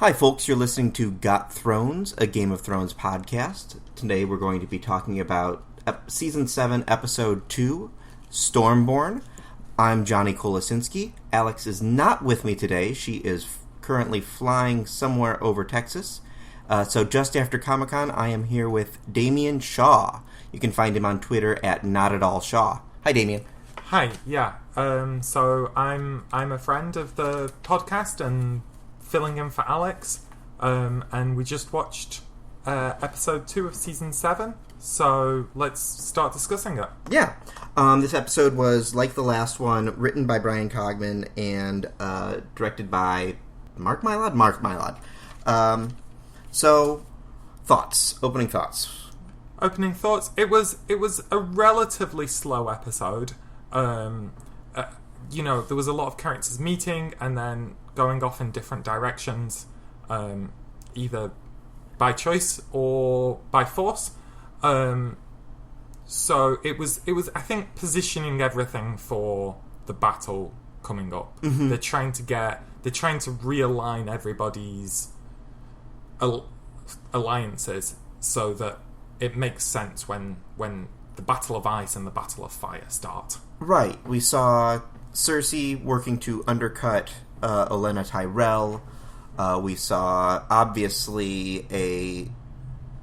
Hi, folks. You're listening to Got Thrones, a Game of Thrones podcast. Today we're going to be talking about Season 7, Episode 2, Stormborn. I'm Johnny Kolasinski. Alex is not with me today. She is currently flying somewhere over Texas. So just after Comic-Con, I am here with Damian Shaw. You can find him on Twitter at NotAtAllShaw. Hi, Damian. Hi, yeah. So I'm a friend of the podcast and filling in for Alex, and we just watched episode 2 of season 7, so let's start discussing it. Yeah. This episode was, like the last one, written by Brian Cogman and directed by Mark Mylod. So, opening thoughts. It was a relatively slow episode. There was a lot of characters meeting and then going off in different directions, either by choice or by force. So it was I think positioning everything for the battle coming up. Mm-hmm. They're trying to realign everybody's alliances so that it makes sense when the Battle of Ice and the Battle of Fire start. Right. We saw Cersei working to undercut Olenna Tyrell. We saw, obviously,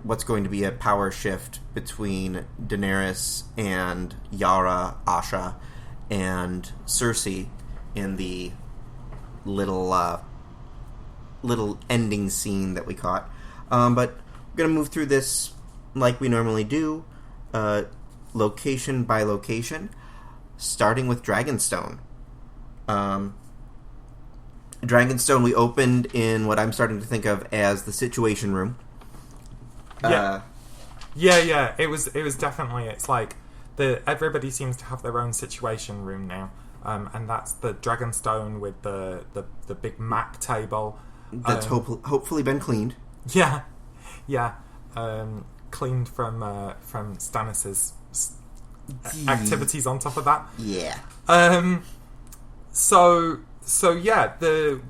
what's going to be a power shift between Daenerys and Yara, Asha, and Cersei in the little ending scene that we caught. But we're going to move through this like we normally do, location by location, starting with Dragonstone. Dragonstone, we opened in what I'm starting to think of as the Situation Room. Yeah. It was definitely. It's like everybody seems to have their own Situation Room now, and that's the Dragonstone with the big map table. That's hopefully been cleaned. Yeah. Cleaned from Stannis's activities on top of that. Yeah. So yeah,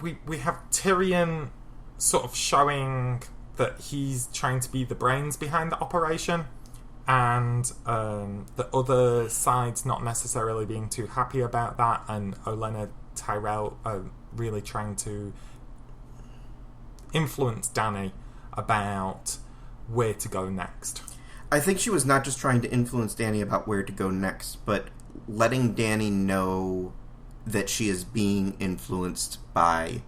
we have Tyrion sort of showing that he's trying to be the brains behind the operation, and the other side's not necessarily being too happy about that, and Olenna Tyrell are really trying to influence Dany about where to go next. I think she was not just trying to influence Dany about where to go next, but letting Dany know that she is being influenced by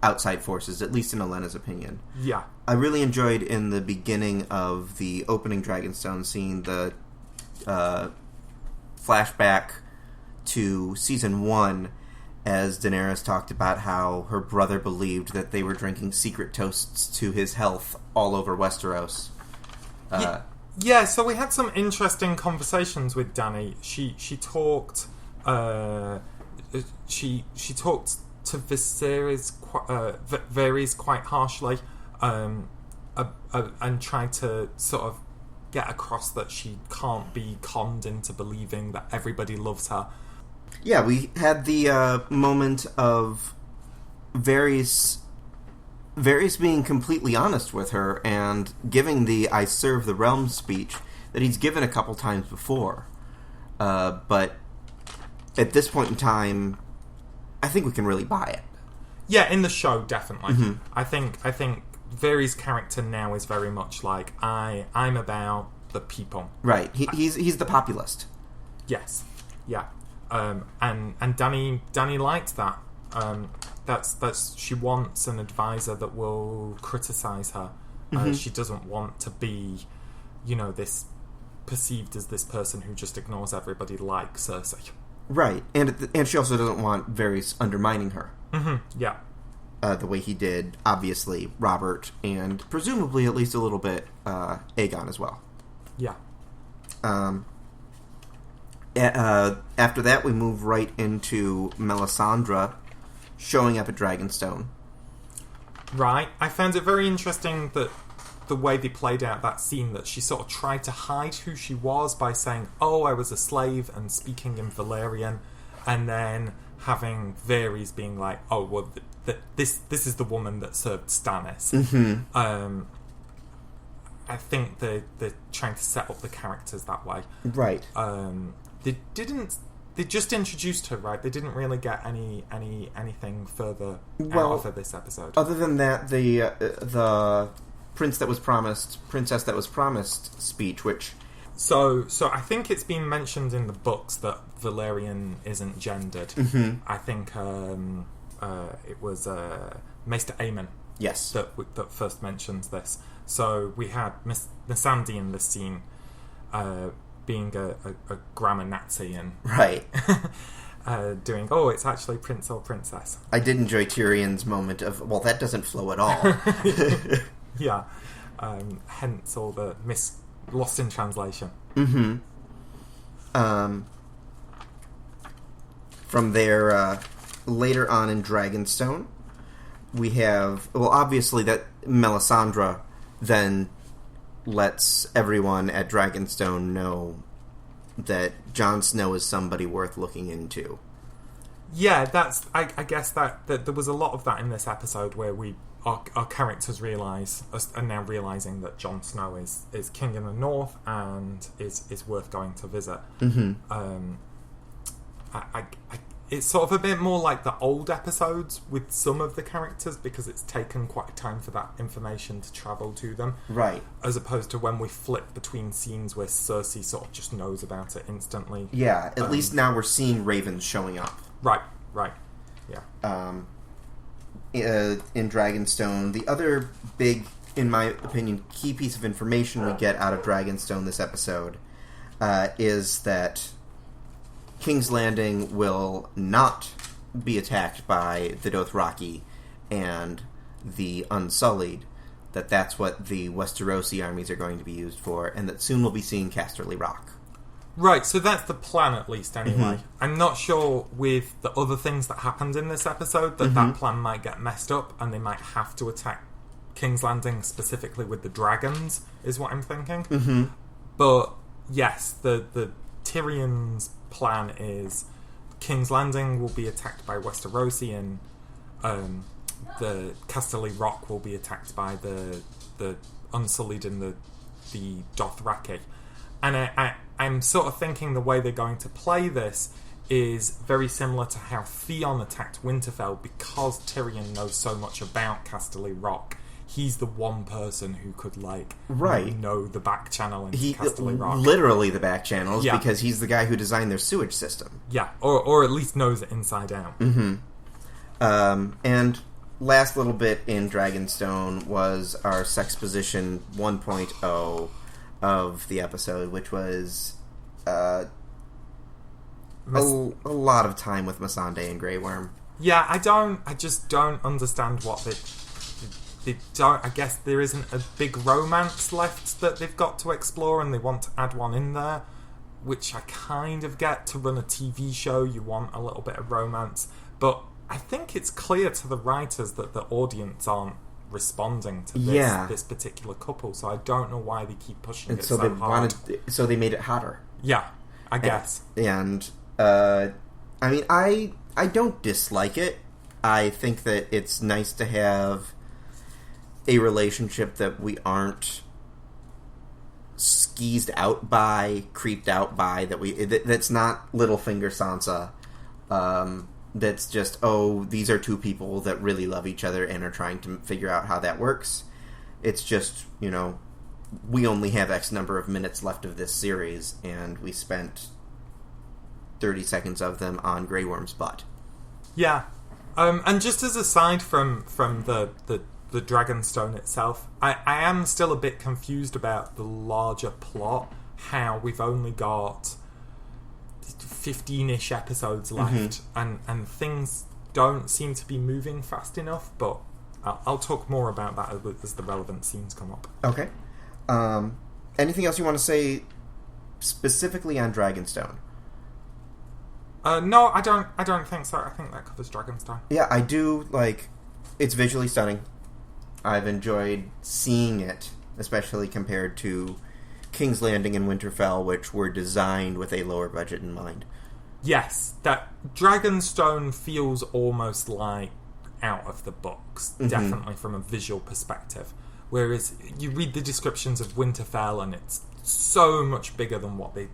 outside forces, at least in Olenna's opinion. Yeah. I really enjoyed in the beginning of the opening Dragonstone scene the flashback to Season 1 as Daenerys talked about how her brother believed that they were drinking secret toasts to his health all over Westeros. Yeah, so we had some interesting conversations with Dany. She talked... She talked to Varys quite harshly, and tried to sort of get across that she can't be conned into believing that everybody loves her. Yeah, we had the moment of Varys being completely honest with her and giving the "I serve the realm" speech that he's given a couple times before, but at this point in time, I think we can really buy it. Yeah, in the show, definitely. Mm-hmm. I think Varys' character now is very much like I'm about the people. Right. He's the populist. Yes. Yeah. And Dany liked that. That's she wants an advisor that will criticize her. Mm-hmm. She doesn't want to be, this perceived as this person who just ignores everybody like Cersei. Right, and she also doesn't want Varys undermining her. Mm-hmm. Yeah. The way he did, obviously, Robert, and presumably at least a little bit Aegon as well. Yeah. After that, we move right into Melisandre showing up at Dragonstone. Right. I found it very interesting that the way they played out that scene, that she sort of tried to hide who she was by saying, "Oh, I was a slave," and speaking in Valyrian, and then having Varys being like, "Oh, well, that this is the woman that served Stannis. I think they're trying to set up the characters that way. Right. They just introduced her, right? They didn't really get anything further out of her this episode. Other than that, the princess that was promised speech, which... So I think it's been mentioned in the books that Valerian isn't gendered. I think it was Maester Aemon. Yes. That first mentions this. So we had Miss Sandy in this scene being a grammar Nazi and right doing, oh, it's actually prince or princess. I did enjoy Tyrion's moment of, well, that doesn't flow at all. Yeah. Hence all the lost in translation. From there, later on in Dragonstone, we have, well, obviously that Melisandre then lets everyone at Dragonstone know that Jon Snow is somebody worth looking into. Yeah, that's. I guess that there was a lot of that in this episode where our characters are now realizing that Jon Snow is king in the north and is worth going to visit. It's sort of a bit more like the old episodes with some of the characters because it's taken quite a time for that information to travel to them. Right. As opposed to when we flip between scenes where Cersei sort of just knows about it instantly. Yeah, at least now we're seeing ravens showing up. Right. Yeah. In Dragonstone, the other big, in my opinion, key piece of information we get out of Dragonstone this episode is that King's Landing will not be attacked by the Dothraki and the Unsullied, that's what the Westerosi armies are going to be used for, and that soon we'll be seeing Casterly Rock. Right, so that's the plan at least, anyway. I'm not sure with the other things that happened in this episode that plan might get messed up and they might have to attack King's Landing specifically with the dragons, is what I'm thinking. But, yes, the Tyrion's plan is King's Landing will be attacked by Westerosi and the Casterly Rock will be attacked by the Unsullied and the Dothraki. And I'm sort of thinking the way they're going to play this is very similar to how Theon attacked Winterfell because Tyrion knows so much about Casterly Rock. He's the one person who could, know the back channel into Casterly Rock. Literally the back channels, because he's the guy who designed their sewage system. Yeah, or at least knows it inside out. And last little bit in Dragonstone was our Sexposition 1.0 of the episode, which was a lot of time with Missandei and Grey Worm. Yeah, I just don't understand what they don't. I guess there isn't a big romance left that they've got to explore, and they want to add one in there, which I kind of get. To run a TV show, you want a little bit of romance, but I think it's clear to the writers that the audience aren't responding to this particular couple, so I don't know why they keep pushing it so hard. So they made it hotter. Yeah, I guess. And I mean, I don't dislike it. I think that it's nice to have a relationship that we aren't skeezed out by, creeped out by, that's not Littlefinger Sansa. That's just, these are two people that really love each other and are trying to figure out how that works. It's just, we only have X number of minutes left of this series, and we spent 30 seconds of them on Grey Worm's butt. Yeah. And just as a side from the Dragonstone itself, I am still a bit confused about the larger plot, how we've only got 15-ish episodes left, and things don't seem to be moving fast enough, but I'll talk more about that as the relevant scenes come up. Okay. Anything else you want to say specifically on Dragonstone? No, I don't think so. I think that covers Dragonstone. Yeah, I do, it's visually stunning. I've enjoyed seeing it, especially compared to King's Landing and Winterfell, which were designed with a lower budget in mind. Yes, that Dragonstone feels almost like out of the books, definitely from a visual perspective. Whereas you read the descriptions of Winterfell and it's so much bigger than what they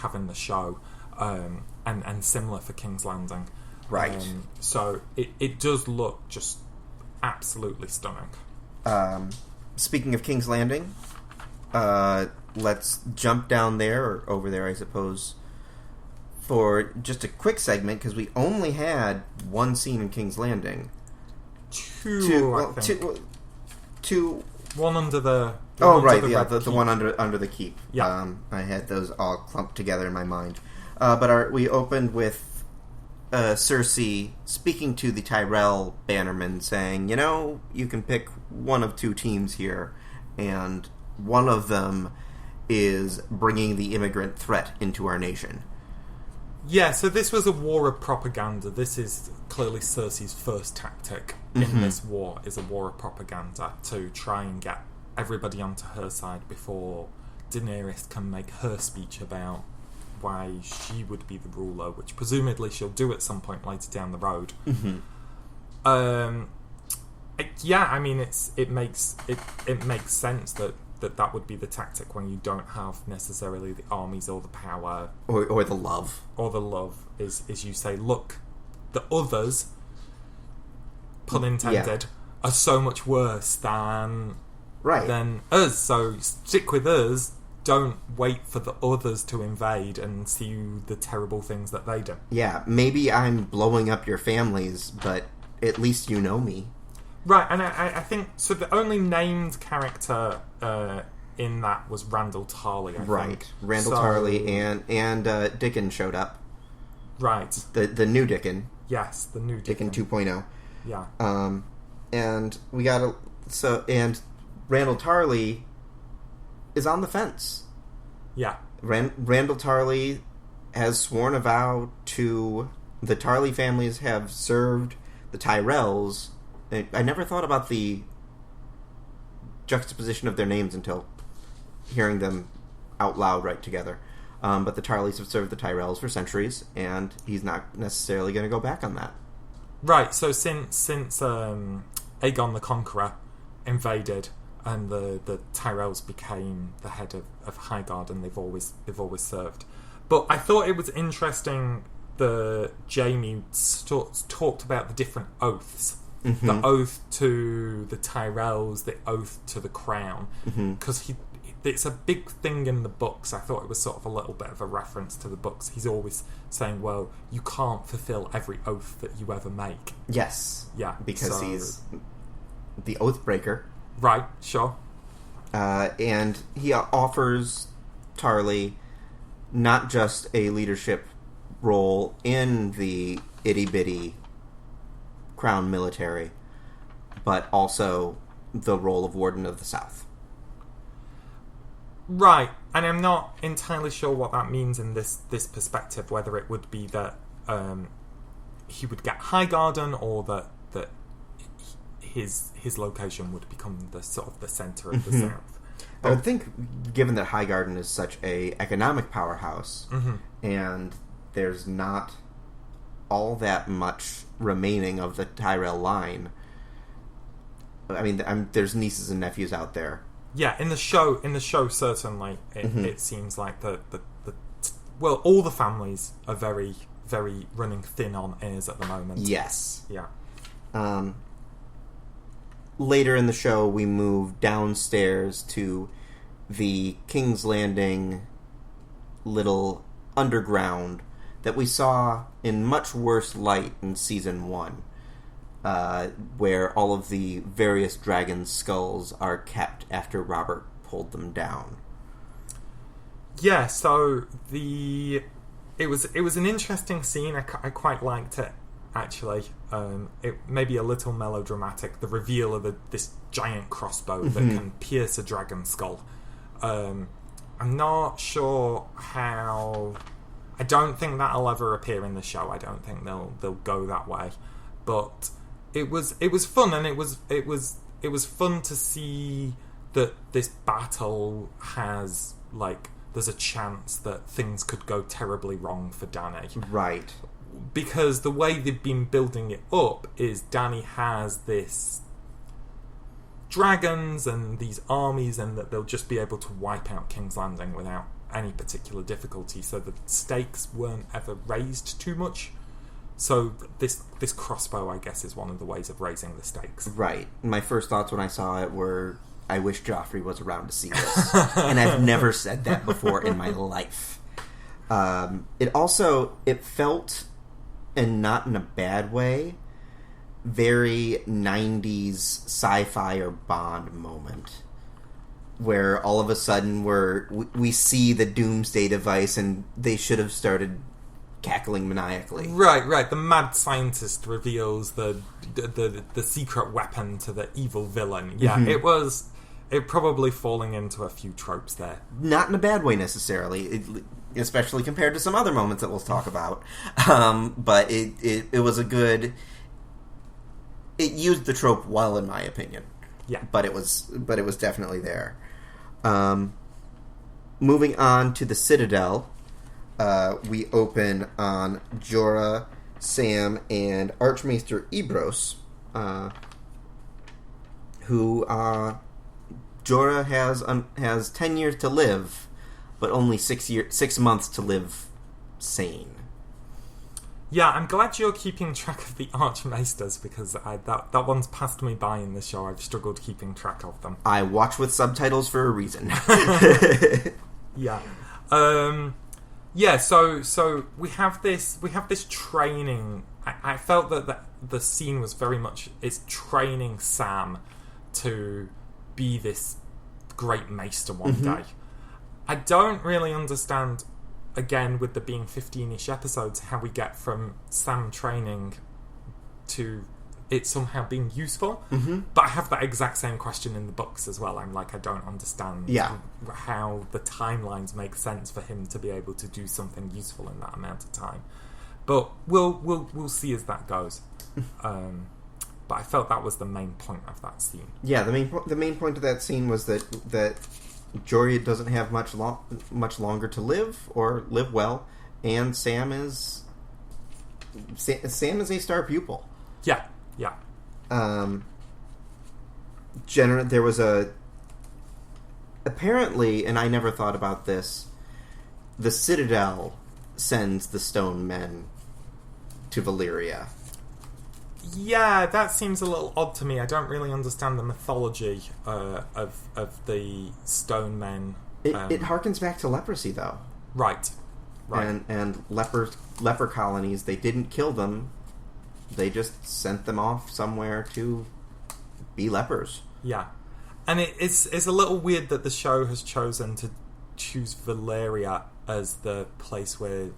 have in the show, and similar for King's Landing. Right. So it does look just absolutely stunning. Speaking of King's Landing, let's jump down there, or over there, I suppose, for just a quick segment, because we only had one scene in King's Landing. Two. One under the... The one under the keep. Yeah. I had those all clumped together in my mind. But we opened with Cersei speaking to the Tyrell bannermen, saying, you can pick one of two teams here, and one of them is bringing the immigrant threat into our nation. Yeah, so this was a war of propaganda. This is clearly Cersei's first tactic in this war, is a war of propaganda to try and get everybody onto her side before Daenerys can make her speech about why she would be the ruler, which presumably she'll do at some point later down the road. Yeah, I mean, it makes sense that would be the tactic when you don't have necessarily the armies or the power or the love. Or the love is you say, look, the others, pun intended, are so much worse than us. So stick with us. Don't wait for the others to invade and see the terrible things that they do. Yeah, maybe I'm blowing up your families, but at least you know me. Right, and I think... So the only named character in that was Randall Tarley, I think. Randall Tarley and Dickon showed up. Right. The new Dickon. Yes, the new Dickon. Dickon 2.0. Yeah. And we got and Randall Tarley is on the fence. Yeah. Randall Tarley has sworn a vow to... The Tarley families have served the Tyrells. I never thought about the juxtaposition of their names until hearing them out loud right together. But the Tarleys have served the Tyrells for centuries, and he's not necessarily going to go back on that. Right, so since Aegon the Conqueror invaded and the Tyrells became the head of Highgarden, and they've always served. But I thought it was interesting that Jaime talked about the different oaths. The oath to the Tyrells, the oath to the crown, because it's a big thing in the books. I thought it was sort of a little bit of a reference to the books. He's always saying, well, you can't fulfill every oath that you ever make. Yes. Yeah. Because he's the oath breaker. Right, sure. And he offers Tarley not just a leadership role in the itty-bitty Crown military, but also the role of Warden of the South. Right, and I'm not entirely sure what that means in this perspective, whether it would be that he would get Highgarden, or that his location would become the sort of the centre of the South. I would think, given that Highgarden is such a economic powerhouse, and there's not all that much remaining of the Tyrell line. I mean, there's nieces and nephews out there. Yeah, in the show certainly, it seems like well, all the families are very, very running thin on heirs at the moment. Yes. Yeah. Later in the show, we move downstairs to the King's Landing little underground that we saw in much worse light in Season 1, where all of the various dragon skulls are kept after Robert pulled them down. Yeah, so it was an interesting scene. I quite liked it, actually. It may be a little melodramatic, the reveal of this giant crossbow that can pierce a dragon skull. I'm not sure how... I don't think that'll ever appear in the show. I don't think they'll go that way. But it was fun, and it was fun to see that this battle has, like, there's a chance that things could go terribly wrong for Dany. Right. because the way they've been building it up is Dany has this dragons and these armies, and that they'll just be able to wipe out King's Landing without any particular difficulty, so the stakes weren't ever raised too much. So this crossbow, I guess, is one of the ways of raising the stakes. Right. My first thoughts when I saw it were, I wish Joffrey was around to see this. And I've never said that before in my life. It felt, and not in a bad way, very 90s sci-fi or Bond moment, where all of a sudden we see the doomsday device and they should have started cackling maniacally. Right. The mad scientist reveals the secret weapon to the evil villain. Yeah, it probably falling into a few tropes there. Not in a bad way necessarily, especially compared to some other moments that we'll talk about. But it was a good. It used the trope well, in my opinion. Yeah, but it was definitely there. Moving on to the Citadel, we open on Jorah, Sam, and Archmaester Ebrose, who Jorah has 10 years to live, but only 6 months to live sane. Yeah, I'm glad you're keeping track of the Archmaesters, because that one's passed me by in the show. I've struggled keeping track of them. I watch with subtitles for a reason. Yeah. So we have this training. I felt that the scene was very much it's training Sam to be this great maester one day. I don't really understand, again, with there being 15-ish episodes, how we get from Sam training to it somehow being useful. But I have that exact same question in the books as well. I'm like, I don't understand how the timelines make sense for him to be able to do something useful in that amount of time. But we'll see as that goes. But I felt that was the main point of that scene. Yeah, the main point of that scene was that Jorah doesn't have much longer to live or live well, and Sam is a star pupil. Yeah. There was apparently, and I never thought about this, the Citadel sends the Stone Men to Valyria. Yeah, that seems a little odd to me. I don't really understand the mythology of the Stone Men. It harkens back to leprosy, though. Right. And leper colonies, they didn't kill them. They just sent them off somewhere to be lepers. Yeah. And it's a little weird that the show has chosen to choose Valyria as the place where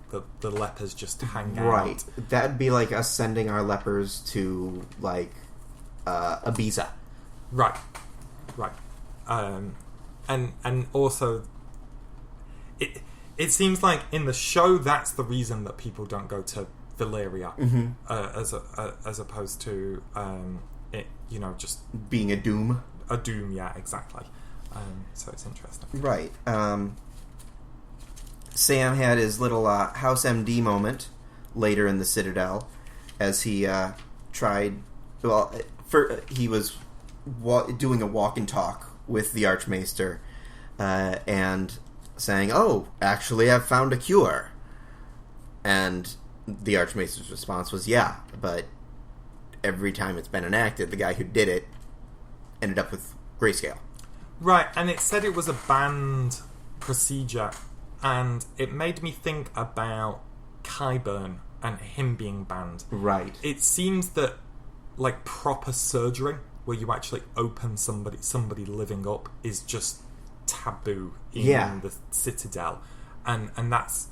the lepers just hang out. Right. That'd be like us sending our lepers to, like, Ibiza. Right. And also, it seems like in the show that's the reason that people don't go to Valyria, as opposed to it, just being a doom. A doom, yeah, exactly. So it's interesting. Right. Sam had his little House MD moment later in the Citadel as he tried. Well, he was doing a walk and talk with the Archmaester and saying, "Oh, actually, I've found a cure." And the Archmaester's response was, "Yeah, but every time it's been enacted, the guy who did it ended up with grayscale." Right, and it said it was a banned procedure, and it made me think about Qyburn and him being banned. Right. It seems that, like, proper surgery, where you actually open somebody living up, is just taboo in the Citadel. And that's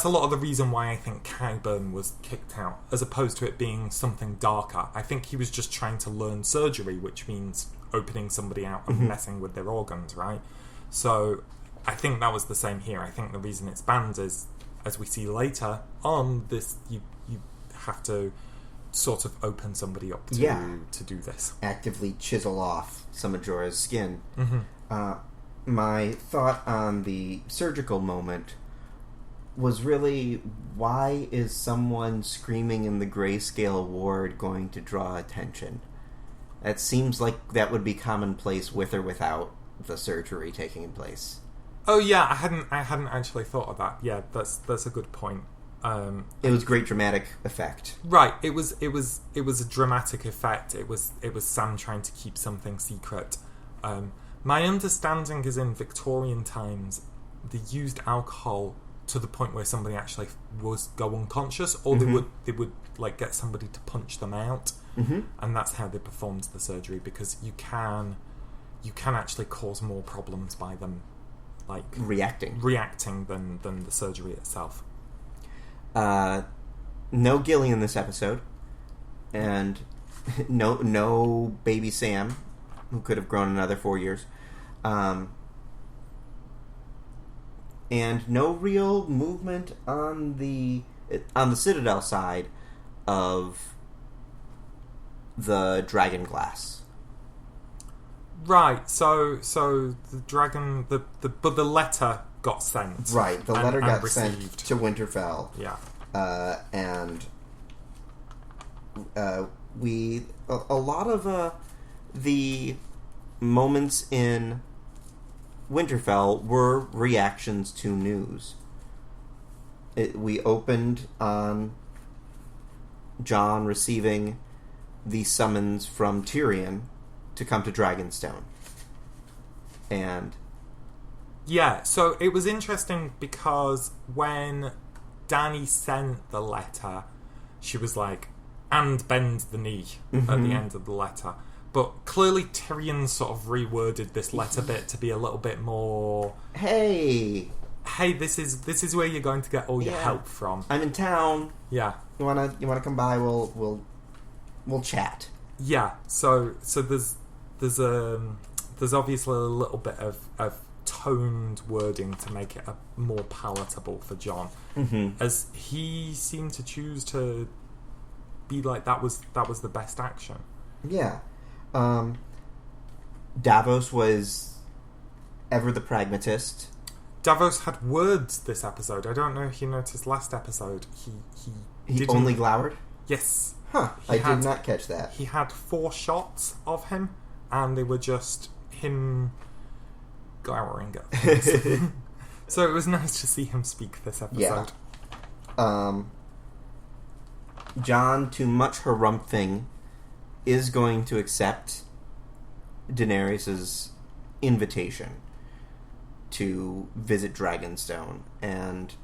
a lot of the reason why I think Qyburn was kicked out, as opposed to it being something darker. I think he was just trying to learn surgery, which means opening somebody out and messing with their organs, right? So I think that was the same here. I think the reason it's banned is, as we see later on, this you have to sort of open somebody up to do this. Actively chisel off some of Jorah's skin. My thought on the surgical moment was really, why is someone screaming in the grayscale ward going to draw attention? It seems like that would be commonplace with or without the surgery taking place. Oh yeah, I hadn't actually thought of that. Yeah, that's a good point. It was great dramatic effect. Right, it was a dramatic effect. It was Sam trying to keep something secret. My understanding is in Victorian times they used alcohol to the point where somebody actually was go unconscious, or Mm-hmm. they would like get somebody to punch them out, and that's how they performed the surgery, because you can actually cause more problems by them like Reacting than the surgery itself. No Gilly in this episode, and no baby Sam, who could have grown another 4 years, and no real movement on the Citadel side of the Dragon Glass. Right, so the dragon, but the letter got sent. Right, the letter got sent received. to Winterfell. Yeah. And a lot of the moments in Winterfell were reactions to news. We opened on Jon receiving the summons from Tyrion to come to Dragonstone. And yeah, so it was interesting because when Dany sent the letter, she was like, and bend the knee at the end of the letter. But clearly Tyrion sort of reworded this letter bit to be a little bit more, hey, this is where you're going to get all your help from. I'm in town. Yeah. You wanna come by? We'll chat. Yeah. So there's obviously a little bit of toned wording to make it more palatable for Jon, as he seemed to choose to be like that was the best action. Yeah. Davos was ever the pragmatist. Davos had words this episode. I don't know if you noticed last episode. He didn't... only glowered? Yes. Huh. I did not catch that. He had 4 shots of him, and they were just him glowering at things. So it was nice to see him speak this episode. Yeah. Jon, too much harumphing, is going to accept Daenerys' invitation to visit Dragonstone, and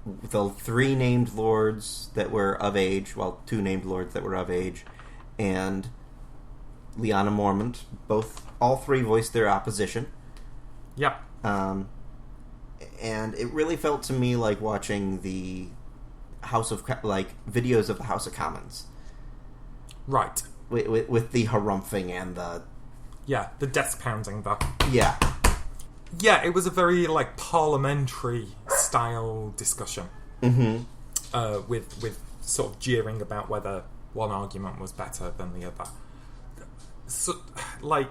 the 3 named lords that were of age, 2 named lords that were of age, and Lyanna Mormont, all 3 voiced their opposition. Yep. And it really felt to me like watching the videos of the House of Commons. Right. With the harumphing and the... Yeah, the desk pounding, though. Yeah. Yeah, it was a very, parliamentary style discussion. With sort of jeering about whether one argument was better than the other. So, I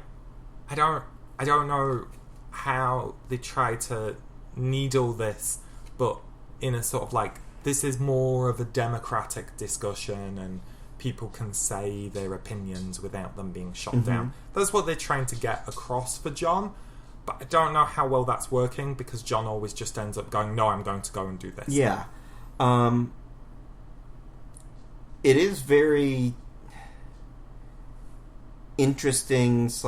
don't know how they try to needle this, but in a sort of this is more of a democratic discussion and people can say their opinions without them being shot down. That's what they're trying to get across for Jon, but I don't know how well that's working, because Jon always just ends up going, no, I'm going to go and do this. Yeah. It is very interesting /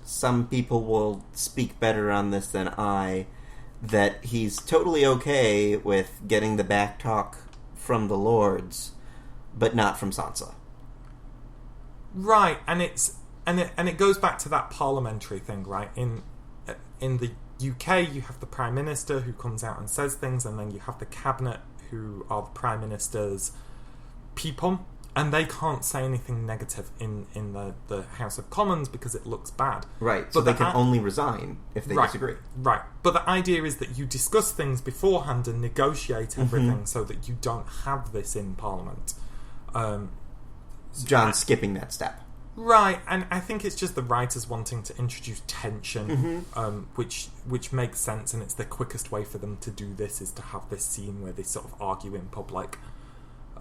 some people will speak better on this than I, that he's totally okay with getting the back talk from the lords, but not from Sansa. Right, and it goes back to that parliamentary thing, right? In the UK, you have the Prime Minister who comes out and says things, and then you have the Cabinet who are the Prime Minister's people, and they can't say anything negative in the House of Commons because it looks bad. Right, so they can only resign if they disagree. Right, but the idea is that you discuss things beforehand and negotiate everything so that you don't have this in Parliament. Jon's skipping that step. Right, and I think it's just the writers wanting to introduce tension, which makes sense, and it's the quickest way for them to do this is to have this scene where they sort of argue in public.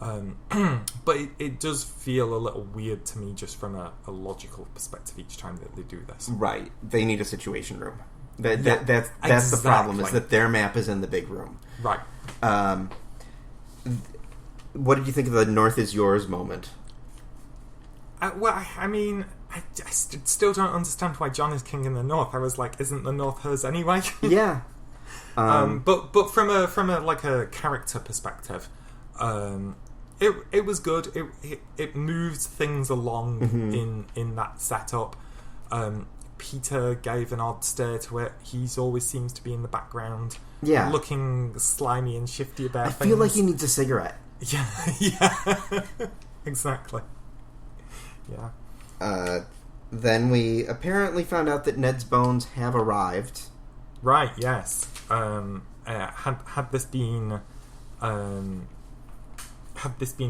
But it does feel a little weird to me just from a logical perspective each time that they do this. Right. They need a situation room. That's exactly. the problem, is that their map is in the big room. Right. What did you think of the North is yours moment? Well, I mean, I still don't understand why Jon is king in the North. I was like, isn't the North hers anyway? Yeah. But from a like a character perspective, it was good. It moves things along in that setup. Peter gave an odd stare to it. He's always seems to be in the background, looking slimy and shifty about things. I feel like he needs a cigarette. Yeah, exactly. Yeah. Then we apparently found out that Ned's bones have arrived. Right. Yes. Had this been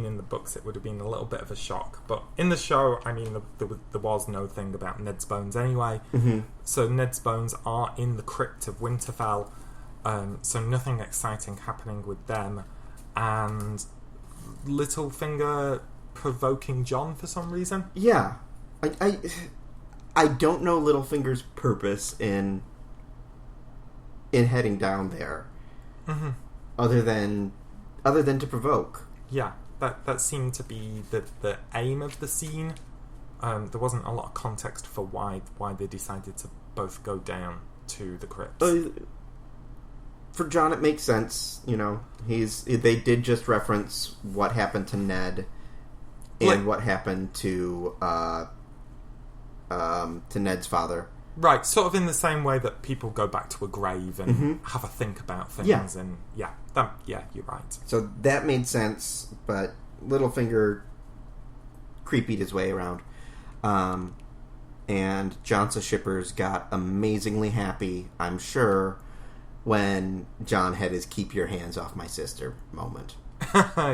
in the books, it would have been a little bit of a shock. But in the show, I mean, there was no thing about Ned's bones anyway. So Ned's bones are in the crypt of Winterfell. So nothing exciting happening with them, and Littlefinger provoking Jon for some reason. Yeah, I don't know Littlefinger's purpose in heading down there, other than to provoke. Yeah, that seemed to be the aim of the scene. There wasn't a lot of context for why they decided to both go down to the crypt. For Jon, it makes sense. You know, they did just reference what happened to Ned and what happened to Ned's father. Right, sort of in the same way that people go back to a grave and have a think about things. And you're right. So that made sense, but Littlefinger creepied his way around. And Johnson shippers got amazingly happy, I'm sure, when Jon had his "keep your hands off my sister" moment.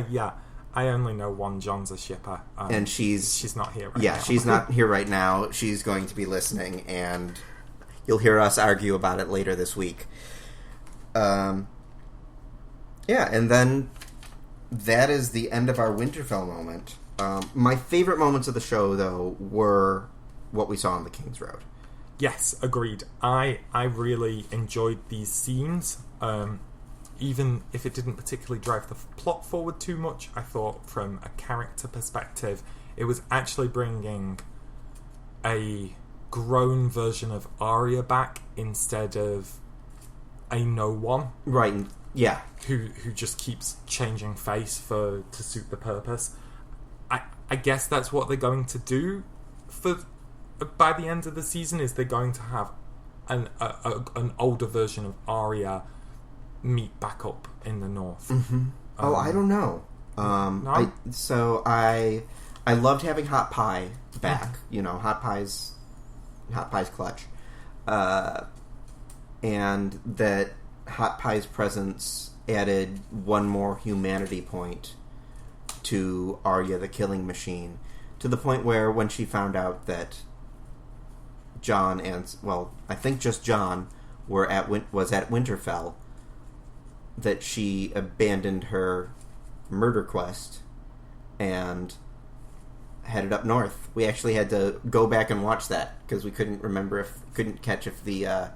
Yeah, I only know one Jon's a shipper. And she's not here right now. Yeah, she's not here right now. She's going to be listening, and you'll hear us argue about it later this week. Yeah, and then that is the end of our Winterfell moment. My favorite moments of the show, though, were what we saw on the King's Road. Yes, agreed. I really enjoyed these scenes. Even if it didn't particularly drive the plot forward too much, I thought from a character perspective, it was actually bringing a grown version of Arya back instead of a no one. Right, yeah. Who just keeps changing face to suit the purpose. I guess that's what they're going to do by the end of the season, is they're going to have an older version of Arya meet back up in the North. I don't know. No? I loved having Hot Pie back. You know, Hot Pie's clutch, and that Hot Pie's presence added one more humanity point to Arya the Killing Machine, to the point where when she found out that Jon I think just Jon was at Winterfell, that she abandoned her murder quest and headed up north. We actually had to go back and watch that because we couldn't catch if the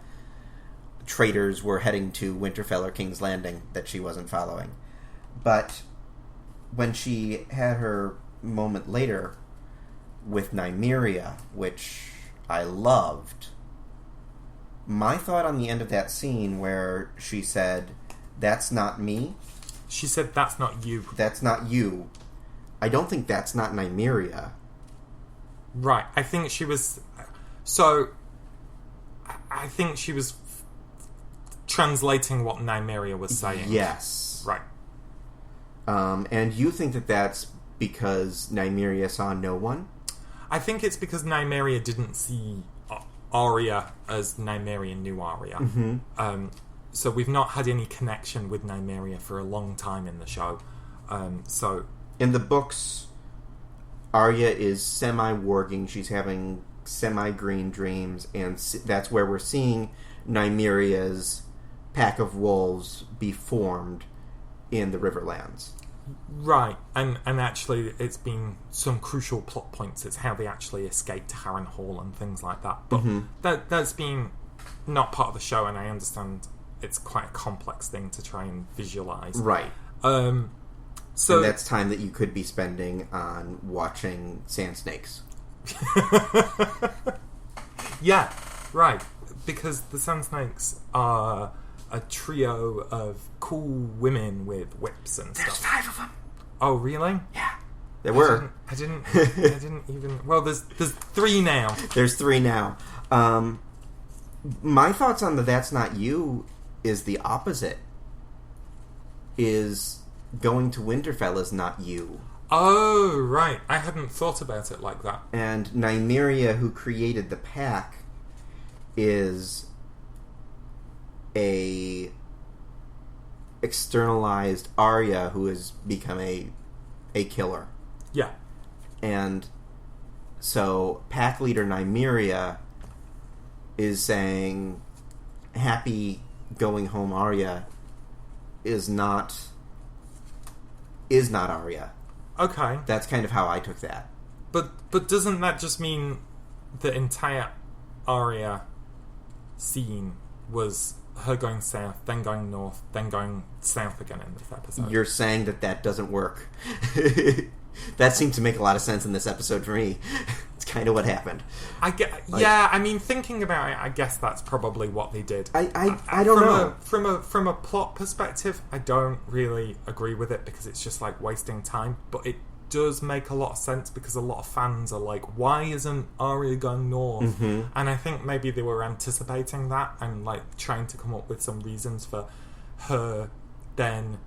traitors were heading to Winterfell or King's Landing that she wasn't following. But when she had her moment later with Nymeria, which I loved, my thought on the end of that scene where she said, "That's not me." She said, "That's not you." That's not you. I don't think that's not Nymeria. Right. I think she was... So, I think she was translating what Nymeria was saying. Yes. Right. And you think that that's because Nymeria saw no one? I think it's because Nymeria didn't see Arya as Nymeria knew Arya. So we've not had any connection with Nymeria for a long time in the show. So in the books, Arya is semi-warging. She's having semi-green dreams, and that's where we're seeing Nymeria's pack of wolves be formed in the Riverlands. Right, and actually it's been some crucial plot points. It's how they actually escaped to Harrenhal and things like that. But that's been not part of the show, and I understand it's quite a complex thing to try and visualise. Right. So and that's time that you could be spending on watching Sand Snakes. Yeah, right. Because the Sand Snakes are a trio of cool women with whips and stuff. There's 5 of them. Oh, really? Yeah. There were. I didn't even... Well, there's 3 now. There's 3 now. My thoughts on the That's Not You is the opposite. Is going to Winterfell is not you. Oh, right. I hadn't thought about it like that. And Nymeria, who created the pack, is a externalized Arya who has become a killer. Yeah. And so pack leader Nymeria is saying happy going home Arya is not Arya. Okay. That's kind of how I took that. But doesn't that just mean the entire Arya scene was her going south, then going north, then going south again in this episode? You're saying that doesn't work. That seemed to make a lot of sense in this episode for me. It's kind of what happened. I mean, thinking about it, I guess that's probably what they did. I don't know. From a plot perspective, I don't really agree with it because it's just like wasting time. But it does make a lot of sense because a lot of fans are like, why isn't Arya going north? Mm-hmm. And I think maybe they were anticipating that and like trying to come up with some reasons for her then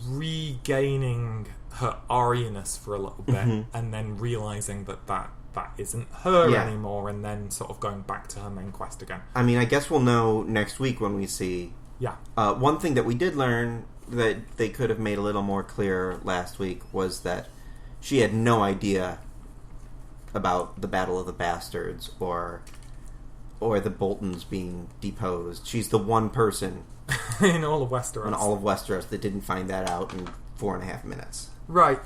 regaining her Arya-ness for a little bit, mm-hmm. and then realising that isn't her Yeah. anymore, and then sort of going back to her main quest again. I mean, I guess we'll know next week when we see. Yeah. One thing that we did learn that they could have made a little more clear last week was that she had no idea about the Battle of the Bastards or the Boltons being deposed. She's the one person in all of Westeros. That didn't find that out in 4.5 minutes. Right.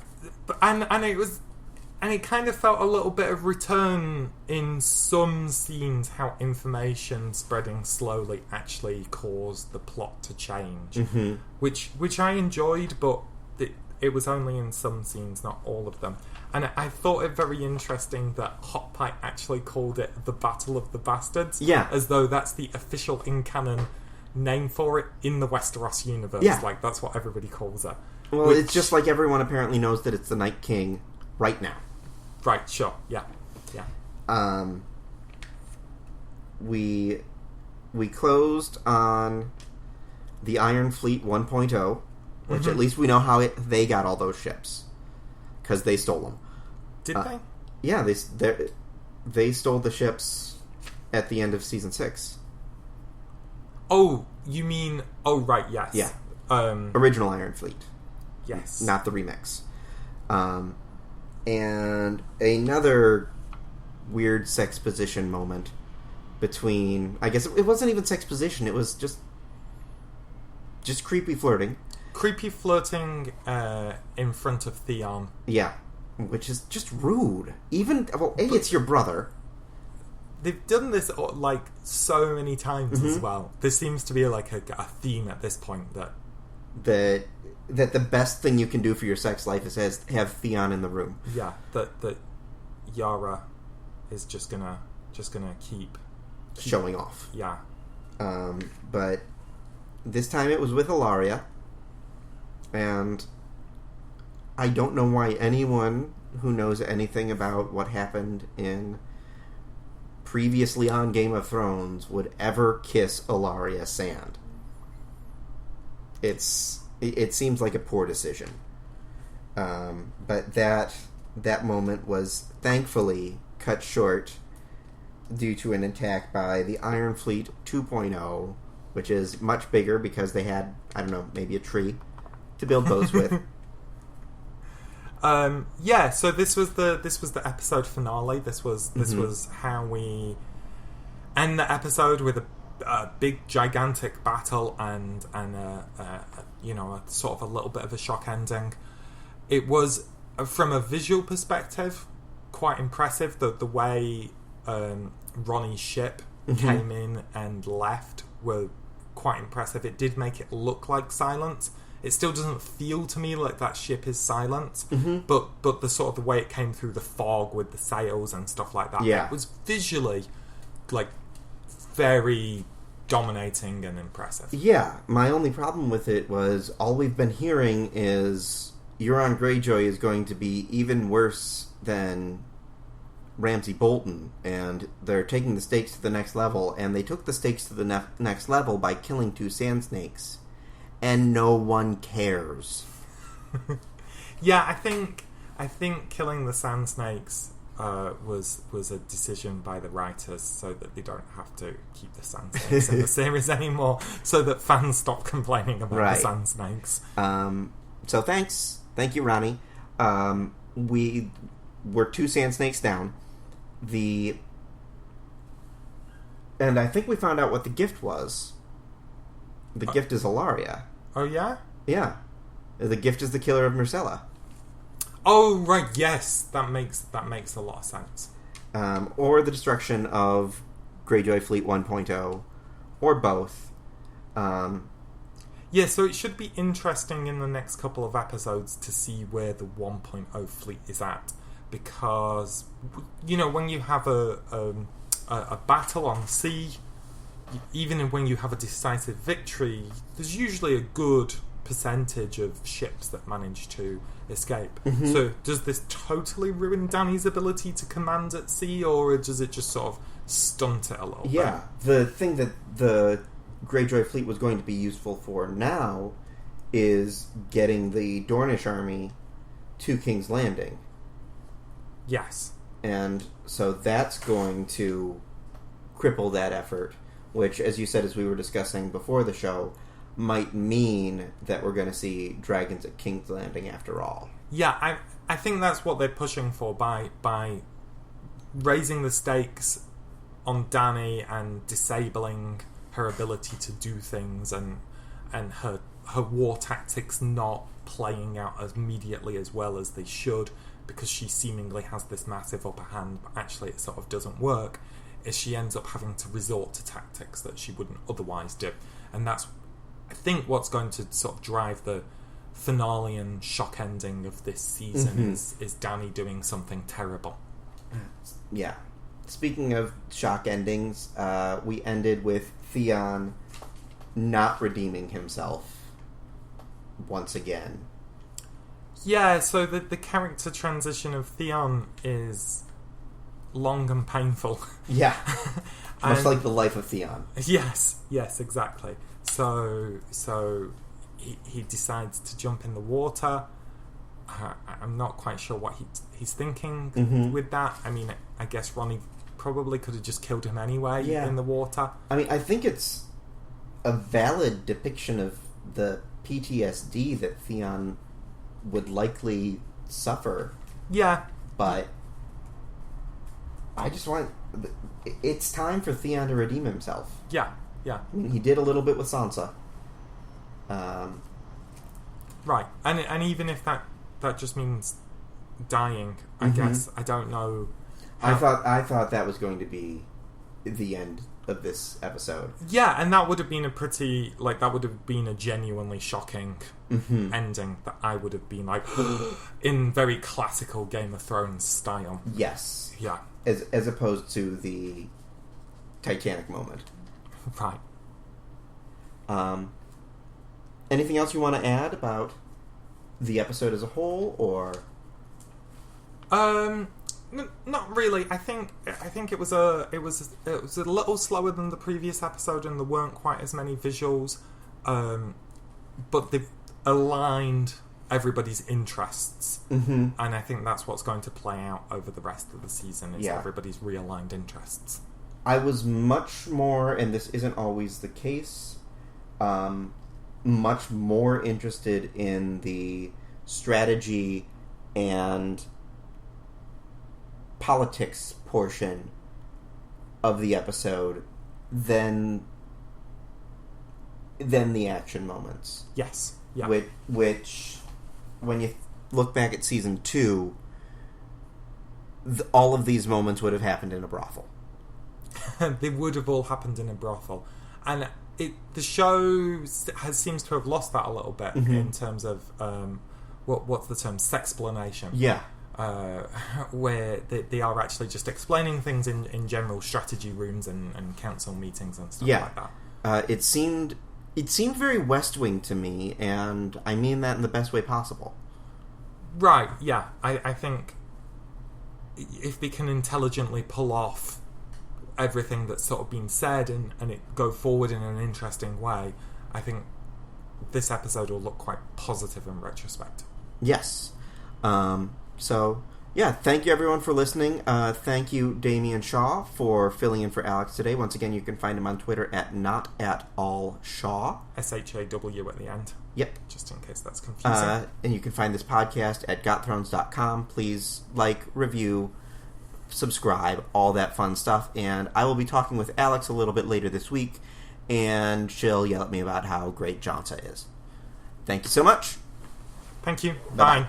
And it kind of felt a little bit of return in some scenes how information spreading slowly actually caused the plot to change. Mm-hmm. Which I enjoyed, but it was only in some scenes, not all of them. And I thought it very interesting that Hot Pie actually called it the Battle of the Bastards. Yeah. As though that's the official in-canon name for it in the Westeros universe. Yeah. Like, that's what everybody calls it. Well, it's just like everyone apparently knows that it's the Night King right now. Right, sure, yeah. We closed on the Iron Fleet 1.0, which Mm-hmm. at least we know how they got all those ships, because they stole them. Did they? Yeah, they stole the ships at the end of season 6. Oh, you mean... Oh, right, yes. Yeah. Original Iron Fleet. Yes. Not the remix. And another weird sexposition moment between... I guess it wasn't even sexposition, it was just creepy flirting. Creepy flirting in front of Theon. Yeah. Which is just rude. Even... Well, A, it's your brother. They've done this like so many times Mm-hmm. as well. There seems to be like a theme at this point that the best thing you can do for your sex life is have Theon in the room. Yeah, that Yara is just gonna keep Showing off. Yeah. But this time it was with Ilaria, and I don't know why anyone who knows anything about what happened in previously on Game of Thrones would ever kiss Ilaria Sand. It seems like a poor decision. But that moment was thankfully cut short due to an attack by the Iron Fleet 2.0, which is much bigger because they had, I don't know, maybe a tree to build boats with. Yeah, so this was the episode finale. This was how we end the episode with a big gigantic battle and a sort of a little bit of a shock ending. It was, from a visual perspective, quite impressive. The way Ronnie's ship came in and left were quite impressive. It did make it look like silence. It still doesn't feel to me like that ship is silent, but the sort of the way it came through the fog with the sails and stuff like that, it was visually like very dominating and impressive. Yeah, my only problem with it was all we've been hearing is Euron Greyjoy is going to be even worse than Ramsay Bolton, and they're taking the stakes to the next level, and they took the stakes to the next level by killing 2 sand snakes. And no one cares. Yeah, I think killing the sand snakes was a decision by the writers so that they don't have to keep the sand snakes in the series anymore, so that fans stop complaining about the sand snakes. So thank you, Ronnie. We were 2 sand snakes down. And I think we found out what the gift was. The gift is Ilaria. Oh, yeah? Yeah. The gift is the killer of Myrcella. Oh, right, yes. That makes a lot of sense. Or the destruction of Greyjoy Fleet 1.0. Or both. Yeah, so it should be interesting in the next couple of episodes to see where the 1.0 fleet is at. Because, when you have a battle on sea, even when you have a decisive victory, there's usually a good percentage of ships that manage to escape. So does this totally ruin Dany's ability to command at sea, or does it just sort of stunt it a little bit? Yeah, the thing that the Greyjoy fleet was going to be useful for now is getting the Dornish army to King's Landing. Yes. And so that's going to cripple that effort, which, as you said, as we were discussing before the show, might mean that we're going to see dragons at King's Landing after all. Yeah, I think that's what they're pushing for by raising the stakes on Dany and disabling her ability to do things and her war tactics not playing out as immediately as well as they should, because she seemingly has this massive upper hand, but actually it sort of doesn't work, is she ends up having to resort to tactics that she wouldn't otherwise do. And that's, I think, what's going to sort of drive the finale and shock ending of this season is Dany doing something terrible. Yeah. Speaking of shock endings, we ended with Theon not redeeming himself once again. Yeah, so the character transition of Theon is long and painful. Yeah. Much like the life of Theon. Yes, exactly. So he decides to jump in the water. I'm not quite sure what he's thinking with that. I mean, I guess Ronnie probably could have just killed him anyway in the water. I mean, I think it's a valid depiction of the PTSD that Theon would likely suffer. Yeah. But I just want... It's time for Theon to redeem himself. Yeah. I mean, he did a little bit with Sansa. Right. And even if that just means dying, I guess, I don't know... I thought that was going to be the end of this episode. Yeah, and that would have been that would have been a genuinely shocking ending that I would have been like, in very classical Game of Thrones style. Yes. Yeah. As opposed to the Titanic moment. Right. Anything else you want to add about the episode as a whole, or? Not really. I think it was a little slower than the previous episode, and there weren't quite as many visuals. But they've aligned everybody's interests, and I think that's what's going to play out over the rest of the season. Is everybody's realigned interests. I was much more, and this isn't always the case, much more interested in the strategy and politics portion of the episode than the action moments. Yes. Yeah. Which when you look back at season 2, all of these moments would have happened in a brothel. They would have all happened in a brothel. And the show seems to have lost that a little bit in terms of what's the term? Sexplanation. Yeah. Where they are actually just explaining things in general strategy rooms and council meetings and stuff like that. It seemed very West Wing to me, and I mean that in the best way possible. Right, yeah. I think if they can intelligently pull off everything that's sort of been said and it go forward in an interesting way, I think this episode will look quite positive in retrospect. Yes. So, yeah, thank you everyone for listening. Thank you, Damian Shaw, for filling in for Alex today. Once again, you can find him on Twitter at NotAtAllShaw. SHAW at the end. Yep. Just in case that's confusing. And you can find this podcast at gotthrones.com. Please review, subscribe, all that fun stuff. And I will be talking with Alex a little bit later this week, and she'll yell at me about how great Jansa is. Thank you so much. Thank you. Bye-bye. Bye.